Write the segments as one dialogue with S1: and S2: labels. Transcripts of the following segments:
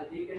S1: ठीक है।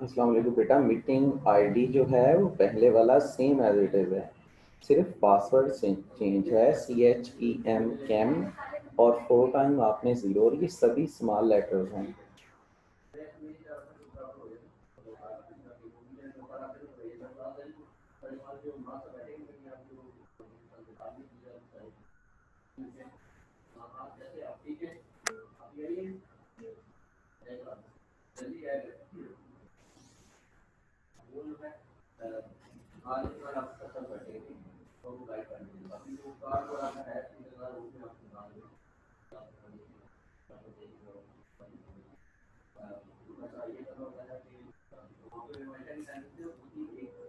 S2: अस्सलाम वालेकुम बेटा, मीटिंग आईडी जो है वो पहले वाला सेम एज इट इज है, सिर्फ पासवर्ड चेंज है, CHEM कैम और 4 टाइम आपने 0 और ये सभी स्मॉल लेटर्स हैं।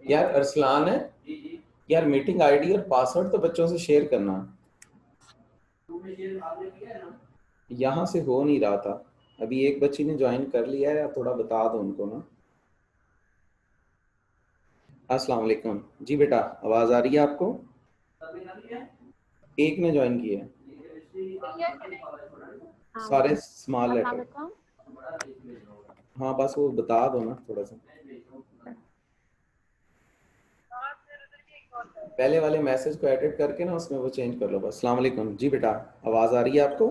S2: यार अरसलान है यार, मीटिंग आईडी और पासवर्ड तो बच्चों से शेयर करना। यहाँ से हो नहीं रहा था, अभी एक बच्ची ने ज्वाइन कर लिया है, थोड़ा बता दो उनको ना। अस्सलाम वालेकुम जी बेटा, आवाज आ रही है आपको? एक ने ज्वाइन किया है, सारे स्मॉल लेटर। हाँ बस वो बता दो ना थोड़ा सा, पहले वाले मैसेज को एडिट करके ना उसमें वो चेंज कर लो बस। अस्सलाम वालेकुम जी बेटा, आवाज आ रही है आपको?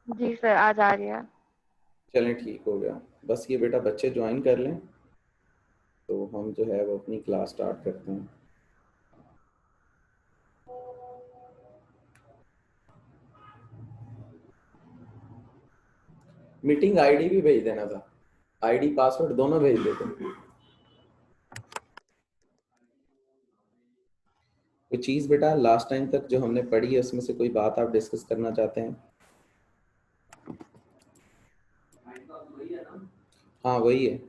S3: जी सर, आज आ रही है।
S2: चलें ठीक हो गया, बस ये बेटा बच्चे ज्वाइन कर लें तो हम जो है वो अपनी क्लास स्टार्ट करते हैं। मीटिंग आईडी भी भेज देना था, आईडी पासवर्ड दोनों भेज देते। कोई चीज बेटा लास्ट टाइम तक जो हमने पढ़ी है उसमें से कोई बात आप डिस्कस करना चाहते हैं? हाँ वही है।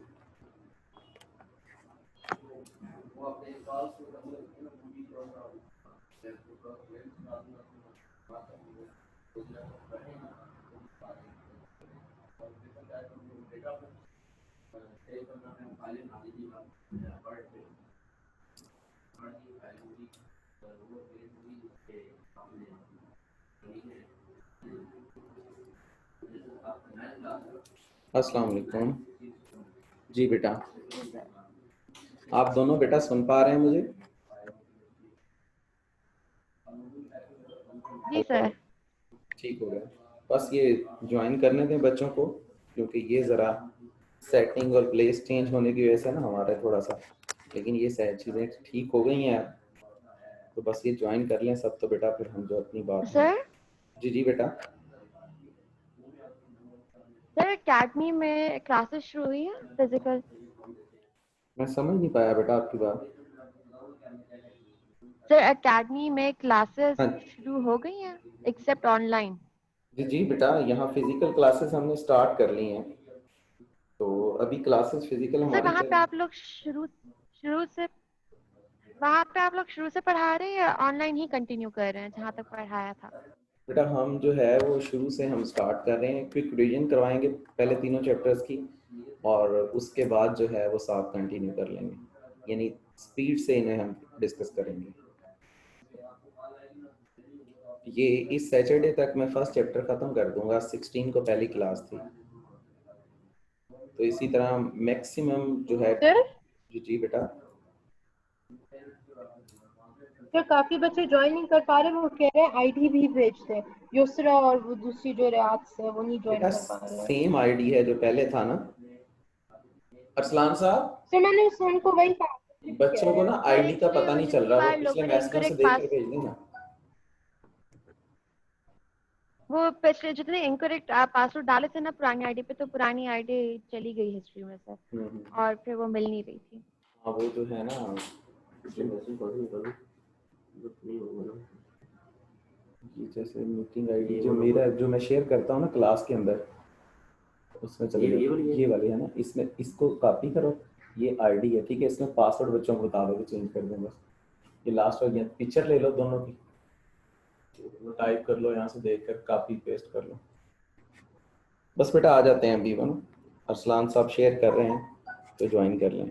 S2: अस्सलाम वालेकुम जी बेटा, आप दोनों बेटा सुन पा रहे हैं मुझे?
S3: जी सर।
S2: ठीक हो गया, बस ये ज्वाइन करने दें बच्चों को, क्योंकि ये ज़रा सेटिंग और प्लेस चेंज होने की वजह से ना हमारा थोड़ा सा, लेकिन ये सारी चीज़ें ठीक हो गई हैं, तो बस ये ज्वाइन कर लें सब, तो बेटा फिर हम जो अपनी बात
S3: सर।
S2: जी जी बेटा।
S3: सर एकेडमी में क्लासेस शुरू हुई है फिजिकल?
S2: मैं समझ नहीं पाया बेटा आपकी बात।
S3: सर एकेडमी में क्लासेस
S2: हाँ
S3: शुरू हो गई हैं एक्सेप्ट ऑनलाइन?
S2: जी जी बेटा, यहाँ फिजिकल क्लासेस हमने स्टार्ट कर ली हैं, तो अभी क्लासेस फिजिकल
S3: सर
S2: हमारी
S3: वहाँ पे आप लोग शुरू शुरू से पढ़ा रहे हैं या ऑनलाइन ही कंटिन्यू कर रहे हैं जहाँ तक पढ़ाया था?
S2: बेटा हम जो है वो शुरू से हम स्टार्ट कर रहे हैं, क्विक रिवीजन करवाएंगे पहले तीनों चैप्टर्स की, और उसके बाद जो है वो साथ कंटिन्यू कर लेंगे, यानी स्पीड से इन्हें हम डिस्कस करेंगे। ये इस सैटरडे तक मैं फर्स्ट चैप्टर खत्म कर दूंगा। 16 को पहली क्लास थी, तो इसी तरह मैक्सिमम जो है।
S1: सर
S2: जी बेटा।
S1: सर काफी बच्चे ज्वाइन नहीं कर पा रहे, वो कह रहे हैं आईडी भी भेज दें। युसरा और वो दूसरी जो रियाज है वो नहीं ज्वाइन
S2: बेटा
S1: कर पा रहे हैं।
S2: सेम आईडी है जो पहले था ना अरसलान साहब।
S1: सर मैंने उनको वही कहा,
S2: बच्चों को ना
S3: सर
S2: आईडी का
S3: एक्चुअली
S2: पता नहीं चल
S3: जितनी
S2: रहा, वो
S3: बार
S2: पिछले
S3: लोगों ने
S2: मैसेजों से
S3: इनकरेक्ट
S2: देख कर
S3: पास,
S2: भेज देना।
S3: वो पिछले जितने इनकरेक्ट पासवर्ड डाले थे ना पुरानी आईडी पे, तो पुरानी आईडी चली गई हिस्ट्री में से और फिर वो मिल नहीं रही थी।
S2: हाँ वो तो है ना। ये जैसे मीटिंग आईडी जो मेरा जो मैं शेयर करता हूँ ना क्लास के अंदर, उसमें चले ये वाली है ना, इसमें इसको कॉपी करो। ये आईडी है, ठीक है। इसमें पासवर्ड बच्चों को बता दो कि चेंज कर देंगे। ये लास्ट वाली पिक्चर ले लो दोनों की, टाइप कर लो यहाँ से देखकर, कॉपी पेस्ट कर लो। बस बेटा आ जाते हैं अभी वो ना, अरसलान साहब शेयर कर रहे हैं तो ज्वाइन कर लें।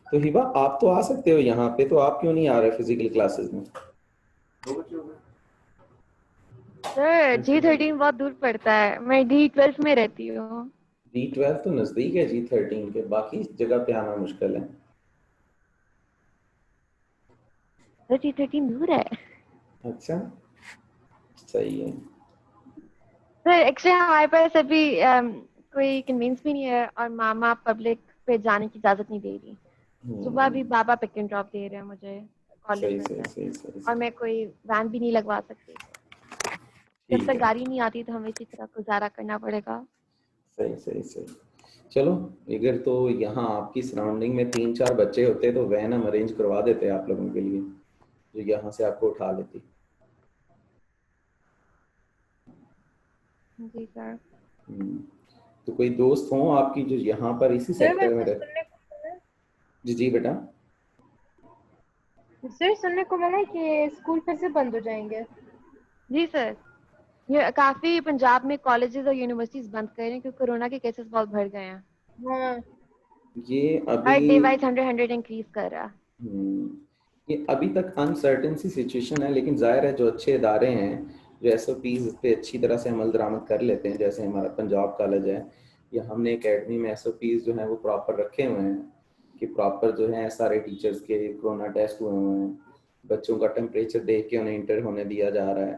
S2: तो हिबा आप तो आ सकते हो यहाँ पे, तो आप क्यों नहीं आ रहे फिजिकल क्लासेस में?
S3: सर G13 बहुत दूर पड़ता है, मैं D12 में रहती हूँ।
S2: D12 तो नजदीक है G13 के, बाकी जगह पे आना मुश्किल है।
S3: सर G13 दूर है।
S2: अच्छा सही है।
S3: सर एक्चुअली हमारे पास अभी कोई कन्वींस भी नहीं है और मामा पब्लिक पे जाने की इजाजत नहीं दे रही। सुबह भी बाबा पिक एंड ड्रॉप दे रहे हैं मुझे कॉलेज में से, और मैं कोई वैन भी नहीं लगवा सकती। जब तक गाड़ी नहीं आती तो हमें इसी तरह गुजारा करना पड़ेगा।
S2: सही सही सही। चलो अगर तो यहाँ आपकी सराउंडिंग में 3-4 बच्चे होते तो वैन हम अरेंज करवा देते आप लोगों के लिए, जो यहाँ से आपको उठा लेती।
S3: जी सर।
S2: तो कोई दोस्त हो आपकी जो यहाँ पर इसी सेक्टर में रहते? जी जी बेटा।
S1: सर सुनने को मिला कि स्कूल फिर से बंद हो जाएंगे।
S3: जी सर, ये काफी पंजाब में कॉलेजेस और यूनिवर्सिटीज बंद कर रहे हैं क्योंकि कोरोना के केसेस बहुत बढ़ गए हैं।
S1: हाँ
S2: ये अभी
S3: हर डे वाइज 100 इंक्रीज कर रहा है।
S2: ये अभी तक अनसर्टेन सी सिचुएशन है, लेकिन जाहिर है जो अच्छे इदारे हैं जो SOPs पे अच्छी तरह से अमल दरामद कर लेते हैं, जैसे हमारा पंजाब कॉलेज है, या हमने एकेडमी में SOPs जो हैं वो प्रॉपर रखे हुए हैं कि प्रॉपर जो है सारे टीचर्स के कोरोना टेस्ट हुए हुए हैं, बच्चों का टेम्परेचर देख के उन्हें इंटर होने दिया जा रहा है।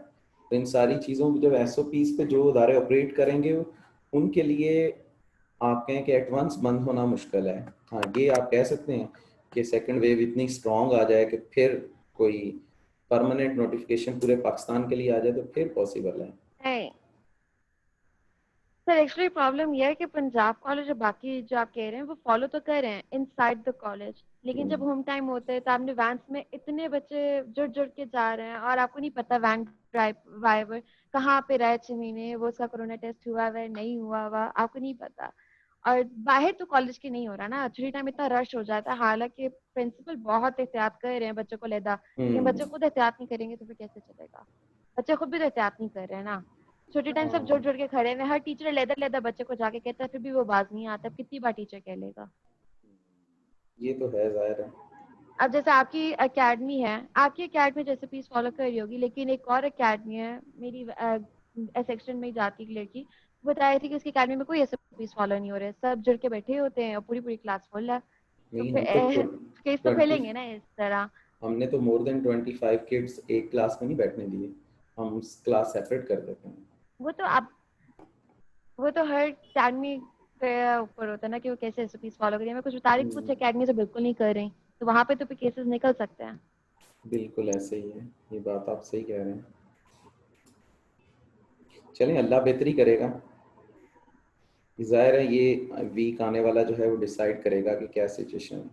S2: तो इन सारी चीज़ों की जब SOPs पे जो इदारे ऑपरेट करेंगे उनके लिए आप कहें कि एडवांस बंद होना मुश्किल है। हाँ ये आप कह सकते हैं कि सेकंड वेव इतनी स्ट्रॉन्ग आ जाए कि फिर कोई परमानेंट नोटिफिकेशन पूरे पाकिस्तान के लिए आ जाए तो फिर पॉसिबल है।
S3: नहीं सर, एक्चुअली प्रॉब्लम यह है कि पंजाब कॉलेज और बाकी जो आप कह रहे हैं वो फॉलो तो कर रहे हैं इनसाइड द कॉलेज, लेकिन जब होम टाइम होते हैं तो आपने वैन्स में इतने बच्चे जुड़ जुड़ के जा रहे हैं और आपको नहीं पता वैन ड्राइवर कहाँ पे रहे 6 महीने, वो उसका कोरोना टेस्ट हुआ हुआ नहीं हुआ हुआ आपको नहीं पता। और बाहर तो कॉलेज के नहीं हो रहा ना, छुट्टी टाइम इतना रश हो जाता है, हालांकि प्रिंसिपल बहुत एहतियात कर रहे हैं बच्चों को लेदा, लेकिन बच्चे खुद एहतियात नहीं करेंगे तो फिर कैसे चलेगा। बच्चे खुद भी तो एहतियात नहीं कर रहे हैं ना। छोटे टाइम सब जुड़ जुड़ के खड़े हुए, हर टीचर लेदर लेदर बच्चे को जाके कहता है, फिर भी वो बाज नहीं आता, कितनी बार टीचर कह लेगा।
S2: ये तो है जाहिर है।
S3: अब जैसे आपकी एकेडमी है, आपकी एकेडमी जैसे पीस फॉलो कर रही होगी, लेकिन एक और एकेडमी है मेरी सेक्शन में जाती है लड़की, बताई थी कि उसकी एकेडमी में कोई ऐसे पीस फॉलो नहीं हो रहे, सब जुड़ के बैठे होते हैं और पूरी पूरी क्लास फुल है। तो
S2: नहीं
S3: फिर केस तो फैलेंगे ना इस तरह।
S2: हमने तो मोर देन 25 किड्स एक क्लास में नहीं बैठने दिए, हम क्लास सेपरेट कर देते हैं।
S3: वो तो हर एकेडमी के ऊपर होता है ना कि वो कैसे एसओपीज फॉलो करें। मैं कुछ बता रही, कुछ एकेडमी से बिल्कुल नहीं कर रही, तो वहां पे तो फिर केसेस निकल सकते हैं।
S2: बिल्कुल ऐसे ही है, ये बात आप सही कह रहे हैं। चलें अल्लाह बेहतरी करेगा, जाहिर है ये वीक आने वाला जो है वो डिसाइड करेगा कि क्या सिचुएशन है।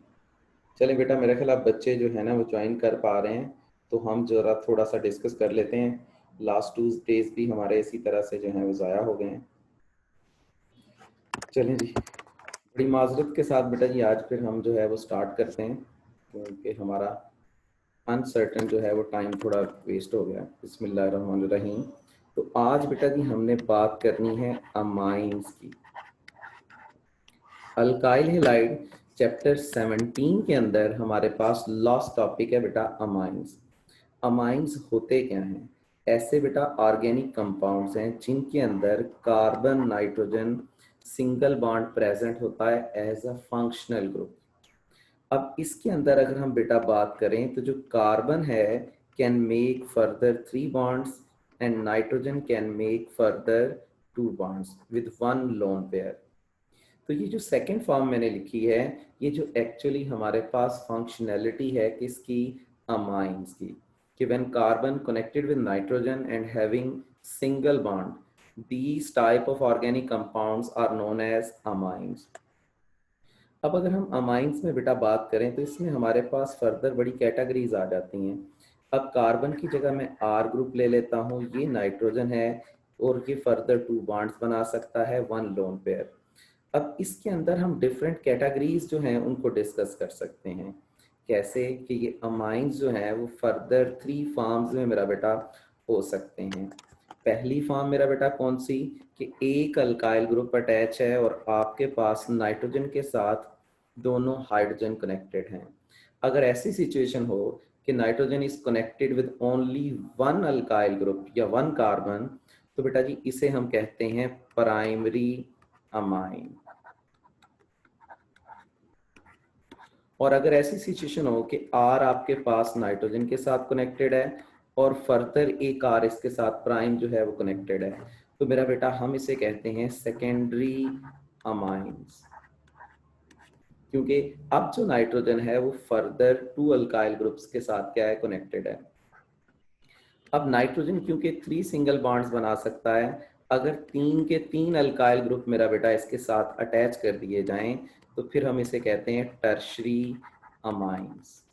S2: चलें बेटा, मेरा ख्याल आप बच्चे जो है ना वो ज्वाइन कर पा रहे हैं, तो हम जरा थोड़ा सा डिस्कस कर लेते हैं। लास्ट 2 डेज भी हमारे इसी तरह से जो है वो ज़ाया हो गए हैं। चलें जी, बड़ी माजरत के साथ बेटा जी आज फिर हम जो है वो स्टार्ट करते हैं, क्योंकि हमारा अनसर्टन जो है वो टाइम थोड़ा वेस्ट हो गया। बिस्मिल्लाहिर्रहमानिर्रहीम। तो आज बेटा जी हमने बात करनी है अमाइंस की। अल्काइल हैलाइड चैप्टर 17 के अंदर हमारे पास लास्ट टॉपिक है बेटा अमाइंस। अमाइंस होते क्या हैं? ऐसे बेटा ऑर्गेनिक कंपाउंड्स हैं जिनके अंदर carbon nitrogen single bond present होता है एज अ फंक्शनल ग्रुप। अब इसके अंदर अगर हम बेटा बात करें तो जो कार्बन है can make further 3 bonds and nitrogen can make further 2 bonds with 1 lone pair. तो ये जो सेकंड फॉर्म मैंने लिखी है, ये जो एक्चुअली हमारे पास फंक्शनैलिटी है किसकी? अमाइंस की, कि when carbon connected with nitrogen and having single bond, these type of organic compounds are known as amines। अब अगर हम अमाइंस में बेटा बात करें तो इसमें हमारे पास फर्दर बड़ी कैटेगरीज आ जाती हैं। अब कार्बन की जगह मैं आर ग्रुप ले लेता हूँ, ये नाइट्रोजन है और ये फर्दर 2 बॉन्ड्स बना सकता है 1 लोन पेयर। अब इसके अंदर हम डिफरेंट कैटेगरीज जो हैं उनको डिस्कस कर सकते हैं। कैसे? कि ये अमाइंस जो हैं वो फर्दर 3 फॉर्म्स में मेरा बेटा हो सकते हैं। पहली फॉर्म मेरा बेटा कौन सी? कि एक अल्काइल ग्रुप अटैच है और आपके पास नाइट्रोजन के साथ दोनों हाइड्रोजन कनेक्टेड हैं। अगर ऐसी सिचुएशन हो कि nitrogen is connected with only 1 alkyl group या 1 कार्बन, तो बेटा जी इसे हम कहते हैं प्राइमरी अमाइन। और अगर ऐसी सिचुएशन हो कि आर आपके पास नाइट्रोजन के साथ कनेक्टेड है और फर्दर एक आर इसके साथ प्राइम जो है वो कनेक्टेड है, तो मेरा बेटा हम इसे कहते हैं सेकेंडरी अमाइंस, क्योंकि अब जो नाइट्रोजन है वो फर्दर 2 अल्काइल ग्रुप्स के साथ क्या है? कनेक्टेड है। अब नाइट्रोजन क्योंकि 3 सिंगल बॉन्ड्स बना सकता है, अगर 3 के 3 अल्काइल ग्रुप मेरा बेटा इसके साथ अटैच कर दिए जाएं तो फिर हम इसे कहते हैं टर्शरी अमाइंस।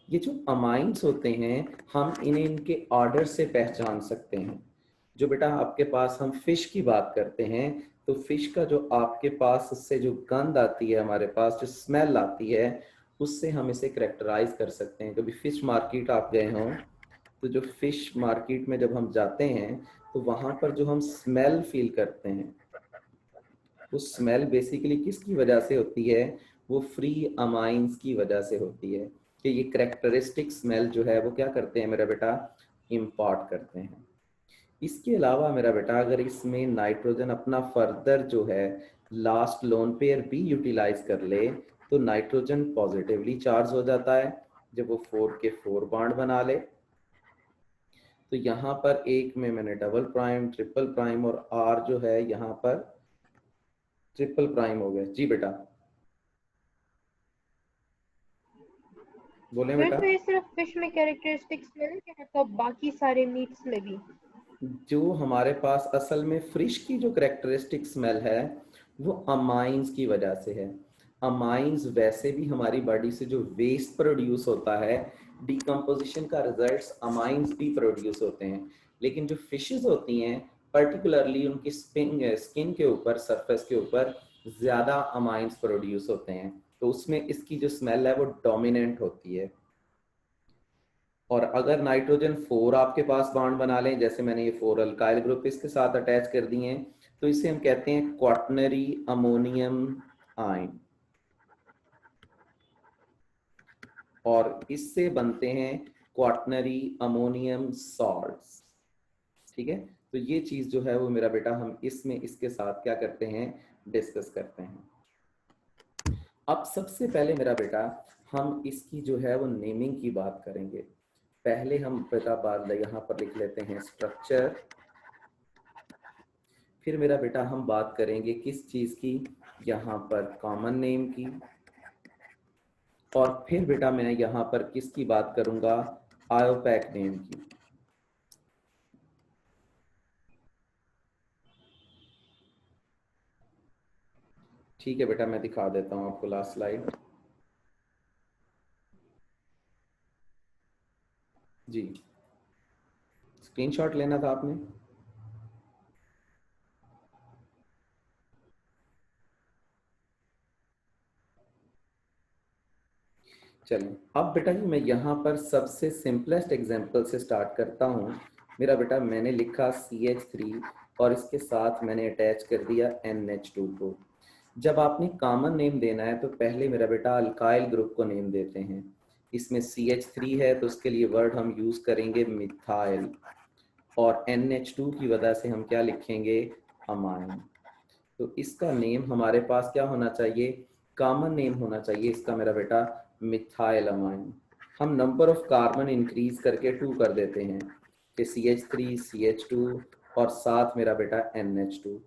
S2: ये जो अमाइंस होते हैं हम इन्हें इनके ऑर्डर से पहचान सकते हैं। जो बेटा आपके पास हम फिश की बात करते हैं तो फिश का जो आपके पास उससे जो गंध आती है, हमारे पास जो स्मेल आती है, उससे हम इसे करेक्टराइज कर सकते हैं। कभी फिश मार्केट आप गए हों तो जो फिश मार्केट में जब हम जाते हैं तो वहां पर जो हम स्मेल फील करते हैं, उस स्मेल बेसिकली किसकी वजह से होती है? वो फ्री अमाइंस की वजह से होती है। कि ये करेक्टरिस्टिक स्मेल जो है वो क्या करते हैं मेरा बेटा? इंपोर्ट करते हैं। इसके अलावा मेरा बेटा अगर इसमें नाइट्रोजन अपना फर्दर जो है लास्ट लोन पेयर भी यूटिलाइज कर ले तो नाइट्रोजन पॉजिटिवली चार्ज हो जाता है जब वो 4 के 4 बॉन्ड बना ले। तो यहाँ पर एक में मैंने डबल प्राइम, ट्रिपल प्राइम और आर जो है यहाँ पर ट्रिपल प्राइम हो गया। जी बेटा बोले
S1: फिर
S2: बेटा।
S1: तो ये सिर्फ फिश में कैरेक्टरिस्टिक्स में नहीं, कि मतलब बाकी सारे मीट्स में भी?
S2: जो हमारे पास असल में फिश की जो करेक्टरिस्टिक स्मेल है वो अमाइंस की वजह से है। अमाइंस वैसे भी हमारी बॉडी से जो वेस्ट प्रोड्यूस होता है, डिकम्पोजिशन का रिजल्ट्स अमाइंस भी प्रोड्यूस होते हैं, लेकिन जो फिशेस होती हैं पर्टिकुलरली उनकी स्किन के ऊपर, सरफेस के ऊपर ज्यादा अमाइंस प्रोड्यूस होते हैं, तो उसमें इसकी जो स्मेल है वो डोमिनेंट होती है। और अगर नाइट्रोजन 4 आपके पास बॉन्ड बना लें, जैसे मैंने ये 4 अल्काइल ग्रुप इसके साथ अटैच कर दिए हैं, तो इसे हम कहते हैं क्वाटनरी अमोनियम आयन, और इससे बनते हैं क्वाटनरी अमोनियम सॉल्ट्स। ठीक है, तो ये चीज जो है वो मेरा बेटा हम इसमें इसके साथ क्या करते हैं? डिस्कस करते हैं। अब सबसे पहले मेरा बेटा हम इसकी जो है वो नेमिंग की बात करेंगे। पहले हम बेटा बात यहाँ पर लिख लेते हैं स्ट्रक्चर, फिर मेरा बेटा हम बात करेंगे किस चीज की? यहाँ पर कॉमन नेम की, और फिर बेटा मैं यहाँ पर किसकी बात करूंगा? आयोपैक नेम की। ठीक है बेटा, मैं दिखा देता हूँ आपको लास्ट स्लाइड। जी, स्क्रीनशॉट लेना था आपने? चलिए, अब बेटा जी मैं यहाँ पर सबसे सिंपलेस्ट एग्जांपल से स्टार्ट करता हूँ। मेरा बेटा मैंने लिखा CH3 और इसके साथ मैंने अटैच कर दिया NH2 को। जब आपने कॉमन नेम देना है तो पहले मेरा बेटा अल्काइल ग्रुप को नेम देते हैं। इसमें CH3 है तो उसके लिए वर्ड हम यूज करेंगे मिथाइल, और NH2 की वजह से हम क्या लिखेंगे, अमाइन। तो इसका नेम हमारे पास क्या होना चाहिए, कॉमन नेम होना चाहिए इसका मेरा बेटा मिथाइल अमाइन। हम नंबर ऑफ कार्बन इंक्रीज करके 2 कर देते हैं कि CH3 CH2 और साथ मेरा बेटा NH2।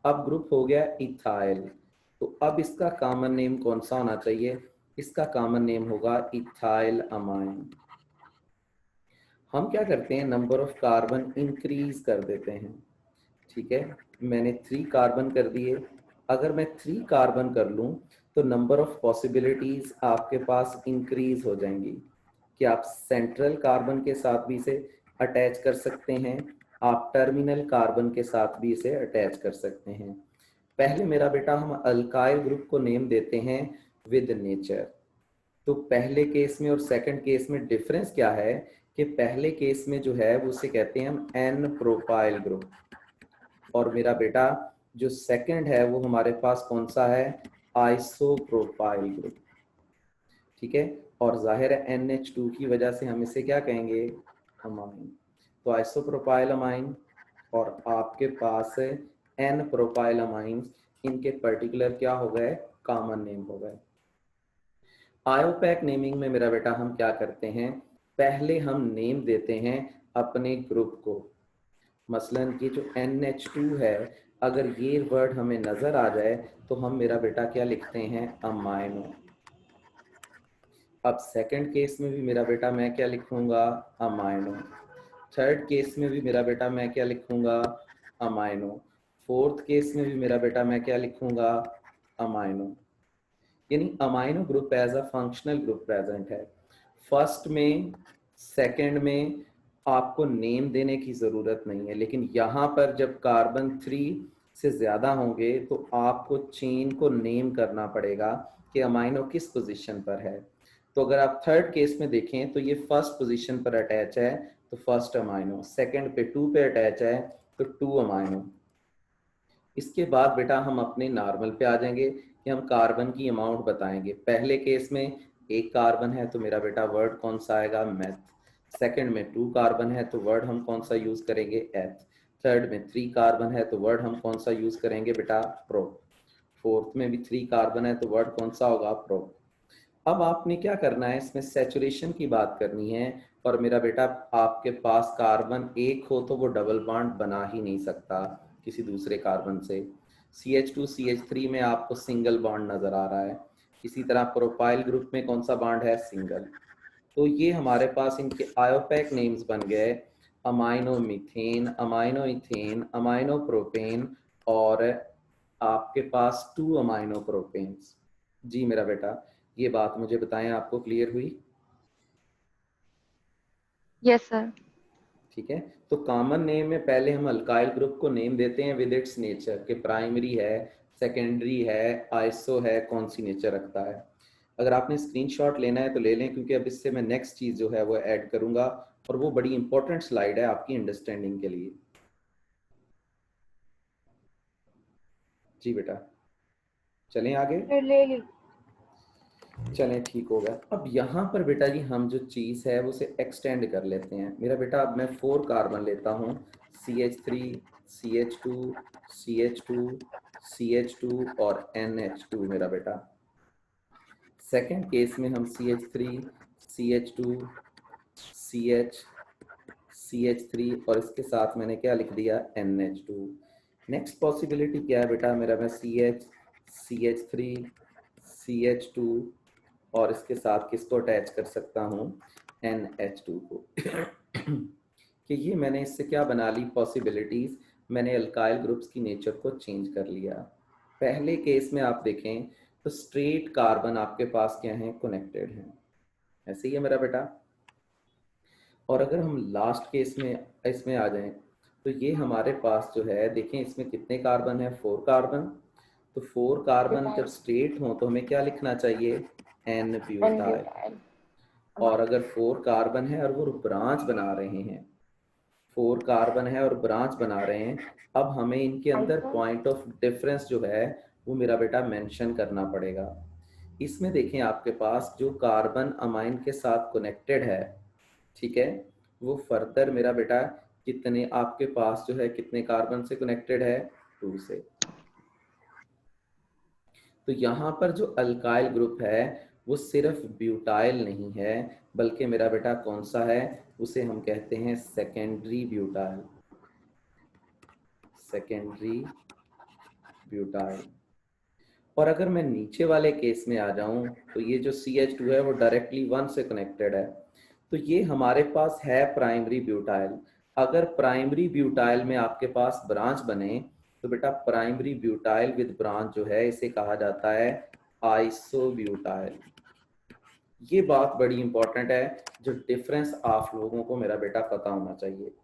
S2: अब ग्रुप हो गया इथाइल। तो अब इसका कॉमन नेम कौन सा होना चाहिए, इसका कॉमन नेम होगा इथाइल अमाइन। हम क्या करते हैं, नंबर ऑफ कार्बन इंक्रीज कर देते हैं। ठीक है, मैंने 3 कार्बन कर दिए। अगर मैं 3 कार्बन कर लूं तो नंबर ऑफ पॉसिबिलिटीज आपके पास इंक्रीज हो जाएंगी कि आप सेंट्रल कार्बन के साथ भी इसे अटैच कर सकते हैं, आप टर्मिनल कार्बन के साथ भी इसे अटैच कर सकते हैं। पहले मेरा बेटा हम अल्काइल ग्रुप को नेम देते हैं विद नेचर। तो पहले केस में और सेकंड केस में डिफरेंस क्या है कि पहले केस में जो है वो उसे कहते हैं हम एन प्रोपाइल ग्रुप, और मेरा बेटा जो सेकंड है वो हमारे पास कौन सा है, आइसोप्रोपाइल ग्रुप। ठीक है, और जाहिर है NH2 की वजह से हम इसे क्या कहेंगे, अमाइन। तो आइसोप्रोपाइल अमाइन और आपके पास N प्रोपाइल अमाइन, इनके पर्टिकुलर क्या हो गए, कॉमन नेम हो गए। आयोपैक नेमिंग में मेरा बेटा हम क्या करते हैं, पहले हम नेम देते हैं अपने ग्रुप को। मसलन कि जो NH2 है, अगर ये वर्ड हमें नजर आ जाए तो हम मेरा बेटा क्या लिखते हैं, अमाइनो। अब सेकंड केस में भी मेरा बेटा मैं क्या लिखूंगा, अमाइनो। थर्ड केस में भी मेरा बेटा मैं क्या लिखूंगा, अमाइनो। फोर्थ केस में भी मेरा बेटा मैं क्या लिखूंगा, अमाइनो। यानी amino group as a functional group present है। फर्स्ट में सेकंड में आपको नेम देने की जरूरत नहीं है, लेकिन यहाँ पर जब कार्बन 3 से ज्यादा होंगे तो आपको चेन को नेम करना पड़ेगा कि अमाइनो किस पोजीशन पर है। तो अगर आप थर्ड केस में देखें तो ये फर्स्ट पोजीशन पर अटैच है तो फर्स्ट अमाइनो, सेकंड पे 2 पे अटैच है तो 2 अमाइनो। इसके बाद बेटा हम अपने नॉर्मल पे आ जाएंगे कि हम कार्बन की अमाउंट बताएंगे। पहले केस में 1 कार्बन है तो मेरा बेटा वर्ड कौन सा आएगा, मेथ। सेकंड में 2 कार्बन है तो वर्ड हम कौन सा यूज करेंगे, एथ। थर्ड में 3 कार्बन है तो वर्ड हम कौन सा यूज करेंगे बेटा, प्रो। फोर्थ में भी 3 कार्बन है तो वर्ड कौन सा होगा, प्रो। अब आपने क्या करना है, इसमें सैचुरेशन की बात करनी है। और मेरा बेटा आपके पास कार्बन 1 हो तो वो डबल बॉन्ड बना ही नहीं सकता किसी दूसरे कार्बन से। CH2 CH3 में आपको सिंगल बॉन्ड नजर आ रहा है। इसी तरह प्रोपाइल ग्रुप में कौन सा बॉन्ड है, सिंगल। तो ये हमारे पास इनके आयोपैक नेम्स बन गए, amino methane, amino ethane, amino propane, और आपके पास 2 अमाइनो प्रोपेन्स। जी मेरा बेटा, ये बात मुझे बताएं, आपको क्लियर हुई?
S3: Yes sir.
S2: ठीक है, तो कॉमन नेम में पहले हम अल्काइल ग्रुप को नेम देते हैं विद इट्स नेचर, कि प्राइमरी है, सेकेंडरी है, आइसो है, कौन सी नेचर रखता है। अगर आपने स्क्रीनशॉट लेना है तो ले लें, क्योंकि अब इससे मैं नेक्स्ट चीज जो है वो ऐड करूंगा, और वो बड़ी इंपॉर्टेंट स्लाइड है आपकी अंडरस्टैंडिंग के लिए। जी बेटा, चलें आगे।
S1: ले ली।
S2: चलें, ठीक होगा। अब यहाँ पर बेटा जी हम जो चीज है वो उसे एक्सटेंड कर लेते हैं। मेरा बेटा अब मैं 4 कार्बन लेता हूँ, CH3 CH2 CH2 CH2 और NH2 मेरा बेटा। सेकेंड केस में हम CH3 CH2 CH CH3 और इसके साथ मैंने क्या लिख दिया, NH2। नेक्स्ट पॉसिबिलिटी क्या है बेटा मेरा, मैं CH CH3 CH2 और इसके साथ किसको अटैच कर सकता हूँ, NH2 को। कि ये मैंने इससे क्या बना ली, पॉसिबिलिटीज। मैंने अल्काइल ग्रुप्स की नेचर को चेंज कर लिया। पहले केस में आप देखें तो स्ट्रेट कार्बन आपके पास क्या है, कनेक्टेड हैं, ऐसे ही है मेरा बेटा। और अगर हम लास्ट केस में इसमें आ जाएं तो ये हमारे पास जो है, देखें इसमें कितने कार्बन है, 4 कार्बन। तो 4 कार्बन जब स्ट्रेट हो तो हमें क्या लिखना चाहिए, N ब्यूटाइल। और अगर 4 कार्बन है और वो ब्रांच बना रहे हैं, 4 कार्बन है और ब्रांच बना रहे हैं, अब हमें इनके अंदर पॉइंट ऑफ डिफरेंस जो है वो मेरा बेटा मेंशन करना पड़ेगा। इसमें देखें आपके पास जो कार्बन अमाइन के साथ कनेक्टेड है, ठीक है, वो फर्दर मेरा बेटा कितने आपके पास जो है कितने कार्बन से कनेक्टेड है, 2 से। तो यहाँ पर जो अल्काइल ग्रुप है वो सिर्फ ब्यूटाइल नहीं है, बल्कि मेरा बेटा कौन सा है, उसे हम कहते हैं सेकेंडरी ब्यूटाइल, सेकेंडरी ब्यूटाइल। और अगर मैं नीचे वाले केस में आ जाऊं तो ये जो CH2 है वो डायरेक्टली 1 से कनेक्टेड है, तो ये हमारे पास है प्राइमरी ब्यूटाइल। अगर प्राइमरी ब्यूटाइल में आपके पास ब्रांच बने तो बेटा प्राइमरी ब्यूटाइल विद ब्रांच जो है इसे कहा जाता है आइसोब्यूटाइल। ये बात बड़ी इंपॉर्टेंट है, जो डिफरेंस आप लोगों को मेरा बेटा पता होना चाहिए।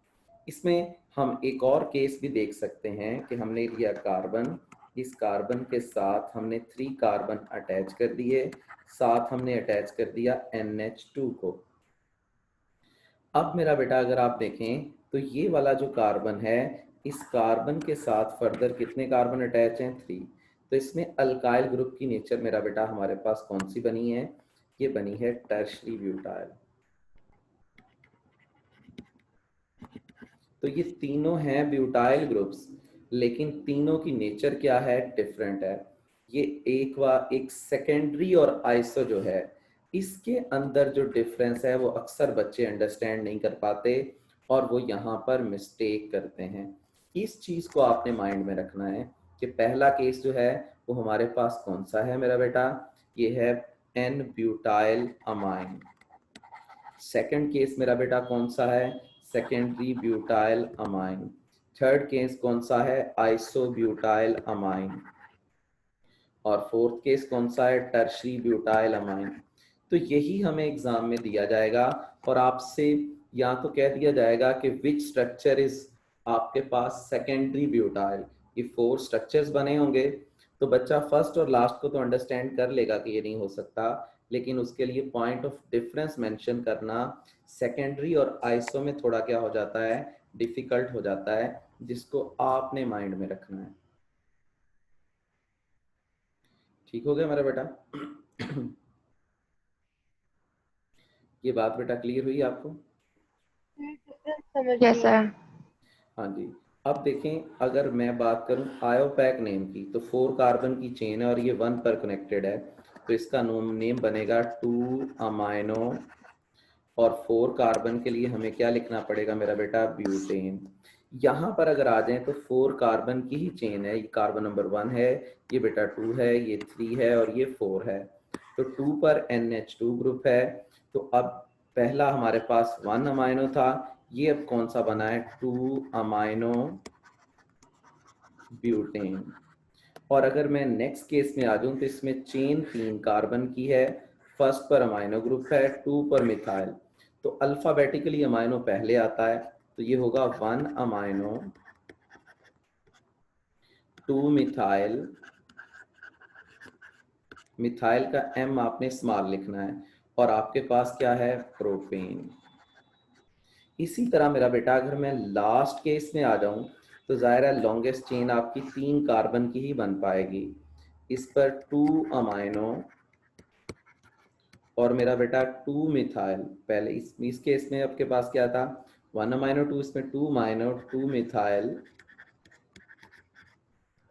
S2: इसमें हम एक और केस भी देख सकते हैं कि हमने लिया कार्बन, इस कार्बन के साथ हमने 3 कार्बन अटैच कर दिए, साथ हमने अटैच कर दिया NH2 को। अब मेरा बेटा अगर आप देखें तो ये वाला जो कार्बन है, इस कार्बन के साथ फर्दर कितने कार्बन अटैच हैं, 3। तो इसमें अल्काइल ग्रुप की नेचर मेरा बेटा हमारे पास कौन सी बनी है, ये बनी है टर्शरी ब्यूटाइल। तो ये तीनों हैं ब्यूटाइल ग्रुप्स, लेकिन तीनों की नेचर क्या है, डिफरेंट है। ये एक सेकेंडरी और आइसो जो है, इसके अंदर जो डिफरेंस है वो अक्सर बच्चे अंडरस्टैंड नहीं कर पाते और वो यहाँ पर मिस्टेक करते हैं। इस चीज को आपने माइंड में रखना है कि पहला केस जो है वो हमारे पास कौन सा है मेरा बेटा, ये है N butyl amine. Second case मेरा बेटा कौन सा है, secondary butyl amine. Third case कौन सा है, आइसोब्यूटाइल अमाइन। और फोर्थ केस कौन सा है, टर्शरी ब्यूटाइल अमाइन। तो यही हमें एग्जाम में दिया जाएगा और आपसे या तो कह दिया जाएगा कि विच स्ट्रक्चर इज आपके पास सेकेंडरी ब्यूटाइल, ये 4 स्ट्रक्चर्स बने होंगे, तो बच्चा फर्स्ट और लास्ट को तो अंडरस्टैंड कर लेगा कि ये नहीं हो सकता, लेकिन उसके लिए पॉइंट ऑफ डिफरेंस मेंशन करना सेकेंडरी और आइसो में थोड़ा क्या हो जाता है, डिफिकल्ट हो जाता है, जिसको आपने माइंड में रखना है। ठीक हो गया मेरा बेटा? ये बात बेटा क्लियर हुई आपको?
S1: समझ
S3: यस
S1: गई।
S3: सर।
S2: हाँ जी। अब देखें अगर मैं बात करूं आयोपैक नेम की, तो 4 कार्बन की चेन है और ये 1 पर कनेक्टेड है, तो इसका नेम बनेगा 2 अमाइनो। और 4 कार्बन के लिए हमें क्या लिखना पड़ेगा मेरा बेटा, ब्यूटेन। यहाँ पर अगर आ जाएं तो 4 कार्बन की ही चेन है, ये कार्बन नंबर 1 है, ये बेटा 2 है, ये 3 है और ये 4 है। तो 2 पर NH2 ग्रुप है, तो अब पहला हमारे पास 1 अमाइनो था, ये अब कौन सा बना है, 2 अमाइनो ब्यूटेन। और अगर मैं नेक्स्ट केस में आ जाऊं तो इसमें चेन 3 कार्बन की है, फर्स्ट पर अमाइनो ग्रुप है, 2 पर मिथाइल, तो अल्फाबेटिकली अमाइनो पहले आता है, तो ये होगा 1 अमाइनो 2 मिथाइल, मिथाइल का M आपने स्मॉल लिखना है, और आपके पास क्या है, प्रोपेन। इसी तरह मेरा बेटा अगर मैं लास्ट केस में आ जाऊं तो जाहिर है लॉन्गेस्ट चेन आपकी 3 कार्बन की ही बन पाएगी, इस पर 2 अमाइनो और मेरा बेटा 2 मिथाइल। पहले इस केस में आपके पास क्या था, 1 अमाइनो 2, इसमें 2 अमाइनो 2 मिथाइल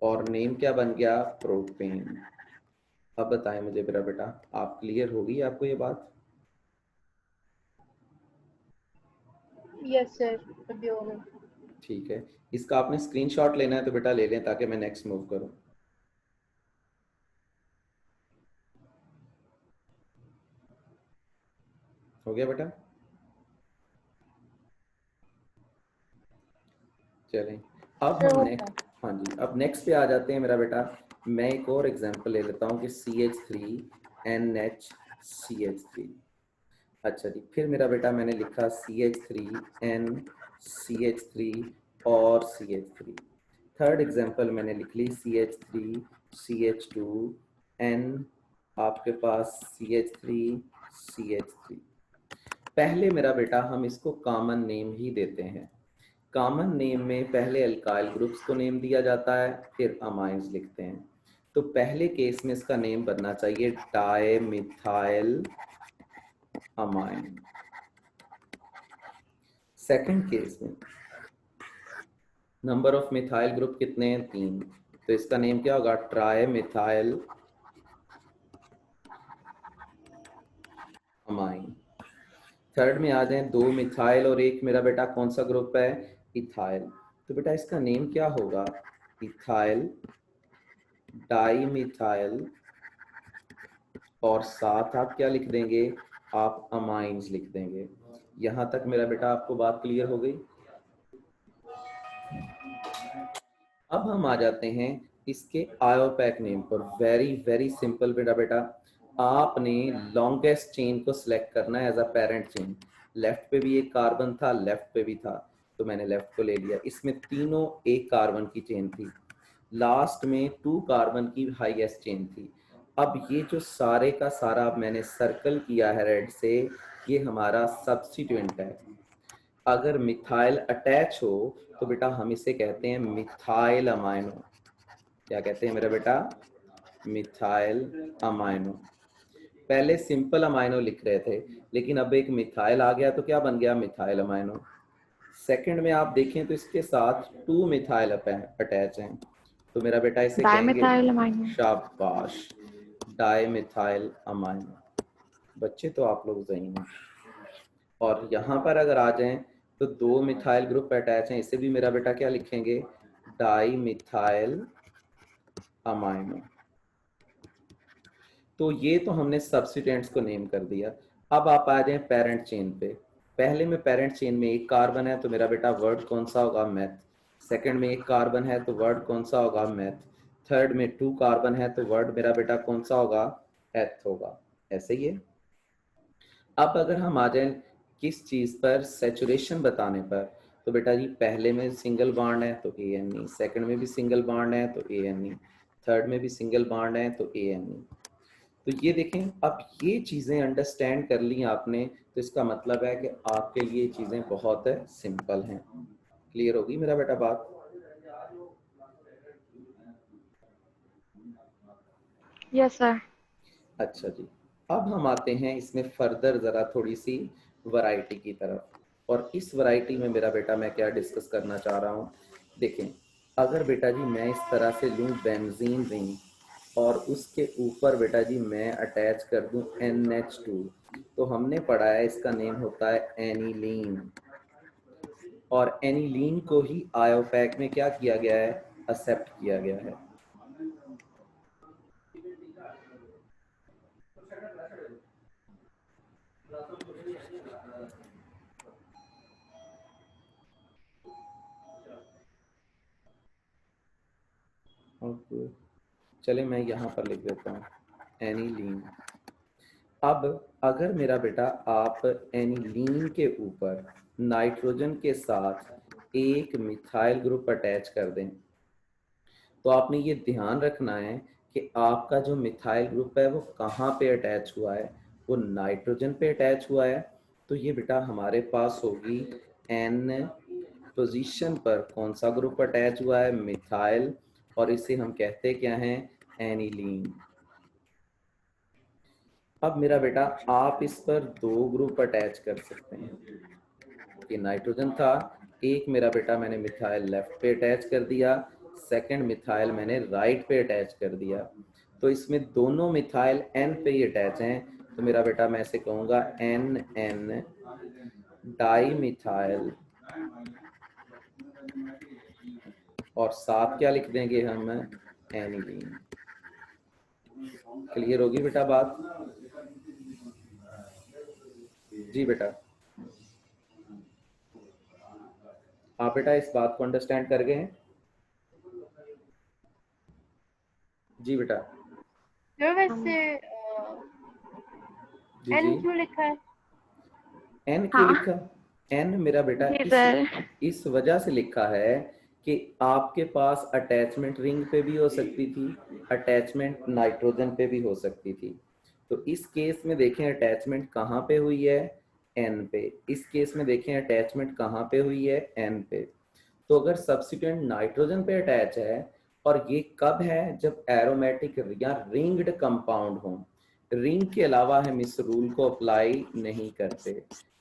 S2: और नेम क्या बन गया, प्रोपेन। अब बताएं मुझे मेरा बेटा, आप क्लियर होगी आपको ये बात?
S1: यस सर, अभी हो गया।
S2: ठीक है, इसका आपने स्क्रीनशॉट लेना है तो बेटा ले लें ताकि मैं नेक्स्ट मूव करूं। हो गया बेटा? चलें अब हम नेक्स्ट, हाँ जी, अब नेक्स्ट पे आ जाते हैं मेरा बेटा। मैं एक और एग्जांपल ले लेता हूँ कि CH3NH CH3। अच्छा जी, फिर मेरा बेटा मैंने लिखा CH3NCH3 और CH3। थर्ड एग्जांपल मैंने लिख ली CH3CH2N आपके पास CH3CH3। पहले मेरा बेटा हम इसको कॉमन नेम ही देते हैं। कॉमन नेम में पहले अल्काइल ग्रुप्स को नेम दिया जाता है, फिर अमाइंस लिखते हैं। तो पहले केस में इसका नेम बनना चाहिए डाइमिथाइल अमाइन। सेकंड केस में नंबर ऑफ मिथाइल ग्रुप कितने हैं? 3, तो इसका नेम क्या होगा? Trimethyl amine. थर्ड में आ जाए 2 मिथाइल और 1 मेरा बेटा कौन सा ग्रुप है? इथाइल। तो बेटा इसका नेम क्या होगा? इथाइल डाइमिथाइल, और साथ आप क्या लिख देंगे? आप अमाइंस लिख देंगे। यहां तक मेरा बेटा आपको बात क्लियर हो गई? अब हम आ जाते हैं इसके आयोपैक नेम पर। वेरी वेरी सिंपल बेटा। बेटा आपने लॉन्गेस्ट चेन को सिलेक्ट करना है as a parent chain. Left पे भी एक कार्बन था, लेफ्ट पे भी था, तो मैंने लेफ्ट को ले लिया। इसमें तीनों एक कार्बन की चेन थी, लास्ट में 2 कार्बन की हाईएस्ट चेन थी। अब ये जो सारे का सारा मैंने सर्कल किया है रेड से, ये हमारा सब्स्टिट्यूएंट है। अगर मिथाइल अटैच हो तो बेटा हम इसे कहते हैं मिथाइल अमाइनो। क्या कहते हैं मेरा बेटा? Methyl amino. पहले सिंपल अमाइनो लिख रहे थे, लेकिन अब एक मिथाइल आ गया तो क्या बन गया? Methyl amino. सेकंड में आप देखें तो इसके साथ 2 मिथाइल अटैच हैं, तो मेरा बेटा इसे कहेंगे,
S3: डाइमिथाइल अमाइनो।
S2: शाबाश, डाइमिथाइल अमाइनो। बच्चे तो आप लोग सही हैं। और यहाँ पर अगर आ जाएं तो 2 मिथाइल ग्रुप अटैच हैं, इसे भी मेरा बेटा क्या लिखेंगे? Dimethyl amino. तो ये तो हमने सब्स्टिट्यूएंट्स को नेम कर दिया। अब आप आ जाएं पेरेंट चेन पे। पहले में पेरेंट चेन में एक कार्बन है, तो मेरा बेटा वर्ड कौन सा होगा? मेथ। सेकंड में एक कार्बन है, तो वर्ड कौन सा होगा? मेथ। थर्ड में 2 कार्बन है, तो वर्ड मेरा बेटा कौन सा होगा? एथ होगा। ऐसे ही है। अब अगर हम आ जाए किस चीज पर? सैचुरेशन बताने पर। तो बेटा जी पहले में सिंगल बॉन्ड है तो ANE, सेकंड में भी सिंगल बॉन्ड है तो ANE, थर्ड में भी सिंगल बॉन्ड है तो ANE। तो ये देखें, अब ये चीजें अंडरस्टैंड कर ली आपने, तो इसका मतलब है कि आपके लिए चीजें बहुत सिंपल हैं। क्लियर होगी मेरा बेटा बात?
S3: Yes sir.
S2: अच्छा जी, अब हम आते हैं इसमें फर्दर जरा थोड़ी सी वैरायटी की तरफ। और इस वैरायटी में मेरा बेटा मैं क्या डिस्कस करना चाह रहा हूँ? देखें, अगर बेटा जी मैं इस तरह से लूँ बेंजीन रिंग, और उसके ऊपर बेटा जी मैं अटैच कर दूं NH2, तो हमने पढ़ा है इसका नेम होता है एनिलीन। और एनिलीन को ही आयोपैक में क्या किया गया है? एक्सेप्ट किया गया है। अब चले मैं यहाँ पर लिख देता हूँ एनिलीन। अब अगर मेरा बेटा आप एनिलीन के ऊपर नाइट्रोजन के साथ एक मिथाइल ग्रुप अटैच कर दें, तो आपने ये ध्यान रखना है कि आपका जो मिथाइल ग्रुप है वो कहाँ पे अटैच हुआ है? वो नाइट्रोजन पे अटैच हुआ है। तो ये बेटा हमारे पास होगी N पोजीशन पर कौन सा ग्रुप अटैच हुआ है? मिथाइल। और इसे हम कहते क्या हैं? एनिलीन। अब मेरा बेटा आप इस पर 2 ग्रुप अटैच कर सकते हैं। ये नाइट्रोजन था, एक मेरा बेटा मैंने मिथाइल लेफ्ट पे अटैच कर दिया, सेकंड मिथाइल मैंने राइट पे अटैच कर दिया। तो इसमें दोनों मिथाइल N पे ही अटैच हैं, तो मेरा बेटा मैं इसे कहूँगा NN डाई मिथाइल, और साथ क्या लिख देंगे हम? एनिलीन। क्लियर होगी बेटा बात? जी बेटा, आप बेटा इस बात को अंडरस्टैंड कर गए हैं? जी बेटा।
S1: तो वैसे
S2: जी
S1: एन
S2: जी,
S1: क्यों लिखा है?
S2: एन क्यों लिखा? एन मेरा बेटा
S3: जी सर।
S2: इस वजह से लिखा है कि आपके पास अटैचमेंट रिंग पे भी हो सकती थी, अटैचमेंट नाइट्रोजन पे भी हो सकती थी। तो इस केस में देखें अटैचमेंट कहाँ पे हुई है? एन पे। इस केस में देखें अटैचमेंट कहाँ पे हुई है? एन पे। तो अगर सब्स्टिट्यूएंट नाइट्रोजन पे अटैच है और ये कब है, जब एरोमेटिक या रिंग्ड कंपाउंड हो। रिंग के अलावा हम इस रूल को अप्लाई नहीं करते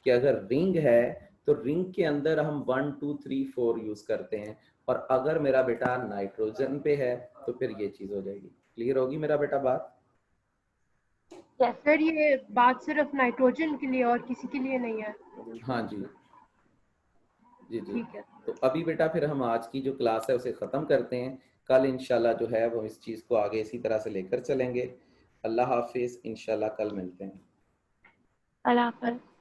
S2: कि अगर रिंग है तो रिंग के अंदर हम 1 2 3 4 यूज करते हैं, और अगर मेरा बेटा नाइट्रोजन पे है तो फिर ये चीज हो जाएगी। क्लियर होगी मेरा बेटा बात?
S1: सर ये बात सिर्फ नाइट्रोजन के लिए और किसी के लिए नहीं है?
S2: हाँ जी, जी जी।
S1: ठीक है।
S2: तो अभी बेटा फिर हम आज की जो क्लास है उसे ख़त्म करते हैं। कल इंशाल्लाह जो है वो इस चीज़ को आगे इसी तरह से लेकर चलेंगे। अल्लाह हाफिज़, इंशाल्लाह कल मिलते हैं।
S3: अल्लाह हाफ़िज़।